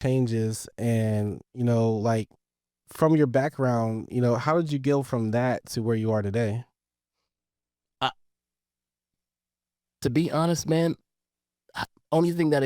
changes and, like from your background, how did you go from that to where you are today? I, to be honest, man, only thing that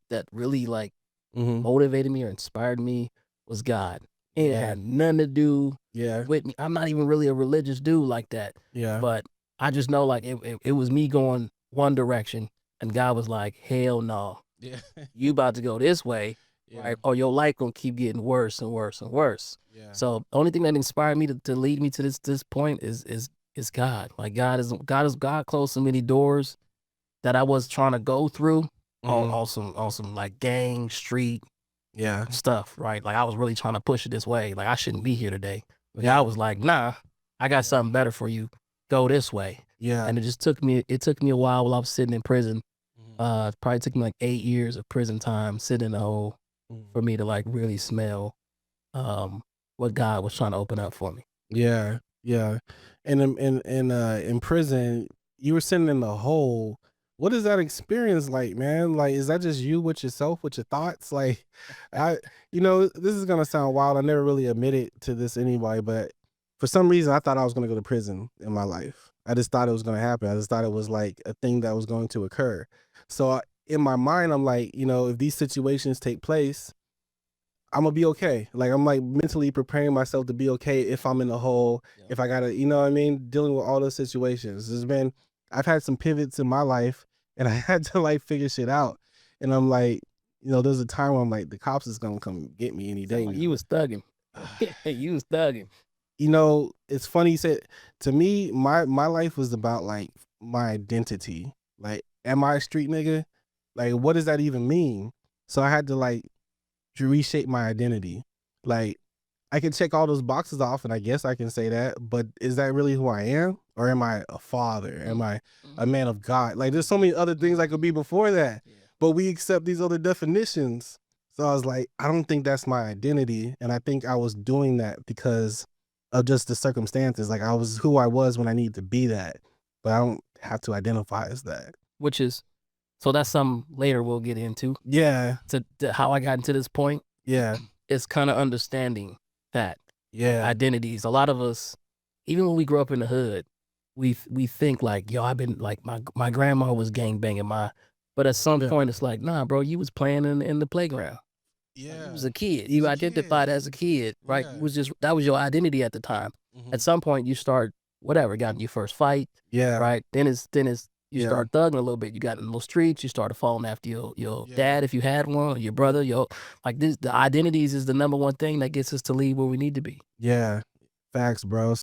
that really like Mhm. motivated me or inspired me was God. It Yeah. had nothing to do Yeah. with me. I'm not even really a religious dude like that, Yeah. but I just know like it was me going one direction, and God was like, "Hell no, Yeah. you about to go this way, Yeah. right? Or your life gonna keep getting worse and worse and worse." Yeah. So the only thing that inspired me to lead me to this point is God. Like God closed so many doors that I was trying to go through Mhm. on some like gang street Yeah. stuff, right? Like I was really trying to push it this way. Like I shouldn't be here today. But Yeah. God was like, nah, I got Yeah. something better for you. Go this way. Yeah. And it took me a while while I was sitting in prison. Mhm. It probably took me like 8 years of prison time sitting in the hole Mhm. for me to like really smell um what God was trying to open up for me. Yeah. Yeah. And in prison, you were sitting in the hole. What is that experience like, man? Like, is that just you with yourself, with your thoughts? Like, I, this is gonna sound wild. I never really admitted to this anybody, but for some reason, I thought I was gonna go to prison in my life. I just thought it was gonna happen. I just thought it was like a thing that was going to occur. So in my mind, I'm like, if these situations take place, I'm gonna be okay. Like I'm like mentally preparing myself to be okay if I'm in the hole, Yeah. if I gotta, you know what I mean, dealing with all those situations. I've had some pivots in my life, and I had to like figure shit out. And I'm like, there's a time where I'm like, the cops is gonna come get me any Sound day like you now. was thugging. You was thugging. It's funny you said to me, my life was about like my identity. Like, am I a street nigga? Like, what does that even mean? So I had to like to reshape my identity. Like I can check all those boxes off and I guess I can say that, but is that really who I am? Or am I a father? Am Mm, I a mhm, man of God? Like there's so many other things I could be before that, yeah. but we accept these other definitions. So I was like, I don't think that's my identity. And I think I was doing that because of just the circumstances. Like I was who I was when I needed to be that, but I don't have to identify as that. Which is so that's something later we'll get into Yeah. to how I got into this point. Yeah. Is kind of understanding that like Yeah. identities. A lot of us, even when we grow up in the hood, we think like, yo, I've been like my grandma was gang banging but at some Yeah. point it's like, nah, bro, you was playing in the playground. Like you was Yeah. a kid. You was You a kid. identified as a kid, right? You Yeah. was just that was your identity at the time. At Mhm. some point you start whatever, got in your first fight, Yeah. right? Then it's you Yeah. start thugging a little bit. You got in the little streets, you started falling after your Yeah. dad if you had one, or your brother, your like this the identities is the number one thing that gets us to leave where we need to be. Yeah. Facts, bro.